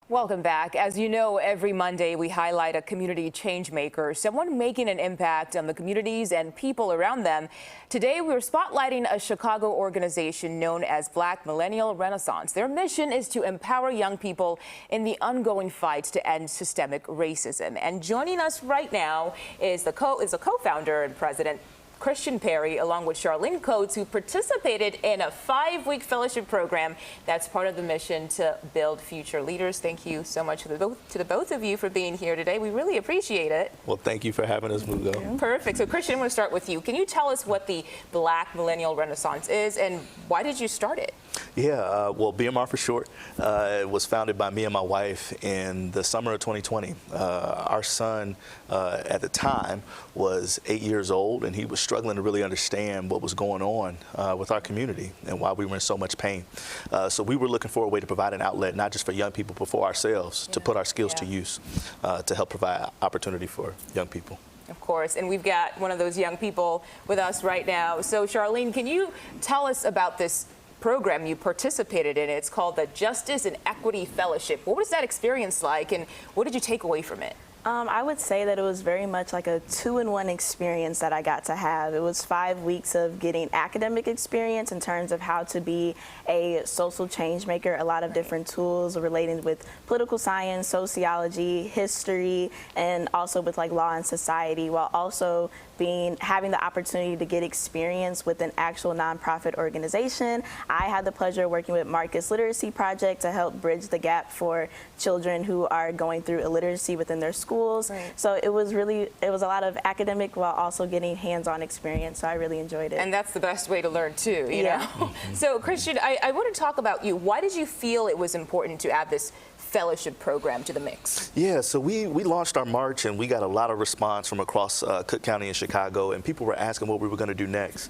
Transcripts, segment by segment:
Welcome back. As you know, every Monday we highlight a community change maker, someone making an impact on the communities and people around them. Today we're spotlighting a Chicago organization known as Black Millennial Renaissance. Their mission is to empower young people in the ongoing fight to end systemic racism. And joining us right now is a co-founder and president, Christian Perry, along with Charlene Coates, who participated in a 5-week fellowship program that's part of the mission to build future leaders. Thank you so much to the both of you for being here today. We really appreciate it. Well, thank you for having us, Mugo. Yeah. Perfect. So, Christian, I'm going to start with you. Can you tell us what the Black Millennial Renaissance is and why did you start it? Yeah, well, BMR for short. It was founded by me and my wife in the summer of 2020. Our son at the time was 8 years old, and he was struggling to really understand what was going on with our community and why we were in so much pain. So we were looking for a way to provide an outlet, not just for young people, but for ourselves, to put our skills to use to help provide opportunity for young people. Of course, and we've got one of those young people with us right now. So, Charlene, can you tell us about this program you participated in? It's called the Justice and Equity Fellowship. What was that experience like, and what did you take away from it? I would say that it was very much like a 2-in-1 experience that I got to have. It was 5 weeks of getting academic experience in terms of how to be a social change maker, a lot of different tools relating with political science, sociology, history, and also with like law and society, while also having the opportunity to get experience with an actual nonprofit organization. I had the pleasure of working with Marcus Literacy Project to help bridge the gap for children who are going through illiteracy within their schools. Right. So it was a lot of academic while also getting hands-on experience. So I really enjoyed it. And that's the best way to learn too, you know? So Christian, I want to talk about you. Why did you feel it was important to add this fellowship program to the mix? Yeah, so we launched our march and we got a lot of response from across Cook County and Chicago, and people were asking what we were going to do next.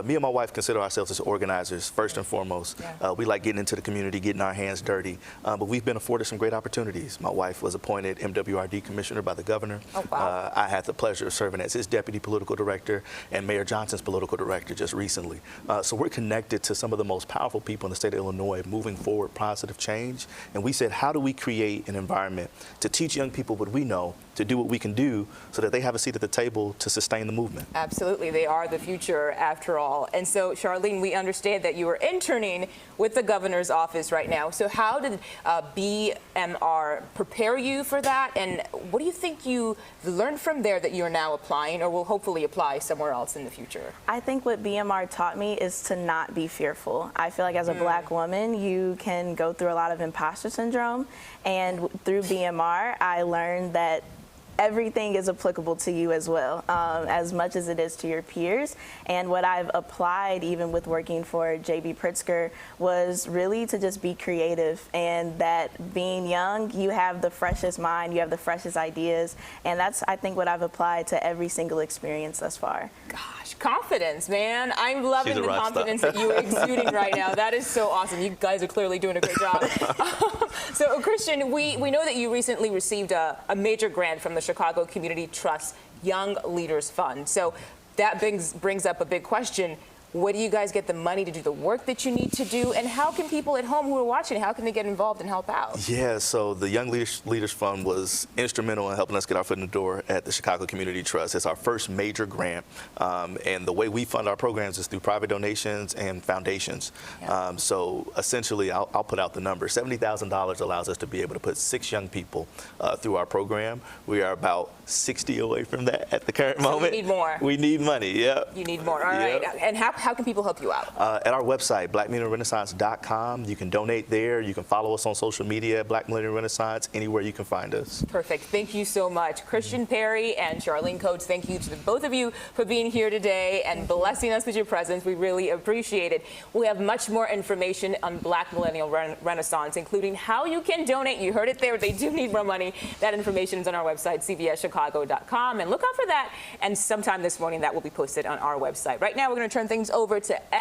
Me and my wife consider ourselves as organizers first and foremost. We like getting into the community, getting our hands dirty, but we've been afforded some great opportunities. My wife was appointed MWRD commissioner by the governor. Oh, wow. I had the pleasure of serving as his deputy political director and Mayor Johnson's political director just recently. So we're connected to some of the most powerful people in the state of Illinois moving forward positive change, and we said, how do we create an environment to teach young people what we know, to do what we can do so that they have a seat at the table to sustain the movement. Absolutely. They are the future after all. And so, Charlene, we understand that you are interning with the governor's office right now. So how did BMR prepare you for that? And what do you think you learned from there that you're now applying or will hopefully apply somewhere else in the future? I think what BMR taught me is to not be fearful. I feel like as a Black woman, you can go through a lot of imposter syndrome. And through BMR, I learned that everything is applicable to you as well, as much as it is to your peers. And what I've applied, even with working for J.B. Pritzker, was really to just be creative, and that being young, you have the freshest mind, you have the freshest ideas, and that's, I think, what I've applied to every single experience thus far. Gosh, confidence, man. I'm loving the confidence that you're exuding right now. That is so awesome. You guys are clearly doing a great job. So, Christian, we know that you recently received a major grant from the Chicago Community Trust Young Leaders Fund. So that brings up a big question. Where do you guys get the money to do the work that you need to do? And how can people at home who are watching, how can they get involved and help out? Yeah, so the Young Leaders Fund was instrumental in helping us get our foot in the door at the Chicago Community Trust. It's our first major grant. And the way we fund our programs is through private donations and foundations. Yeah. So essentially, I'll put out the number. $70,000 allows us to be able to put 6 young people through our program. We are about 60 away from that at the current moment. We need more. We need money, yeah. You need more, all right. And how can people help you out? At our website, blackmillennialrenaissance.com. You can donate there. You can follow us on social media, Black Millennial Renaissance, anywhere you can find us. Perfect. Thank you so much. Christian Perry and Charlene Coates, thank you to both of you for being here today and blessing us with your presence. We really appreciate it. We have much more information on Black Millennial Renaissance, including how you can donate. You heard it there. They do need more money. That information is on our website, cbschicago.com. And look out for that. And sometime this morning, that will be posted on our website. Right now, we're going to turn things over to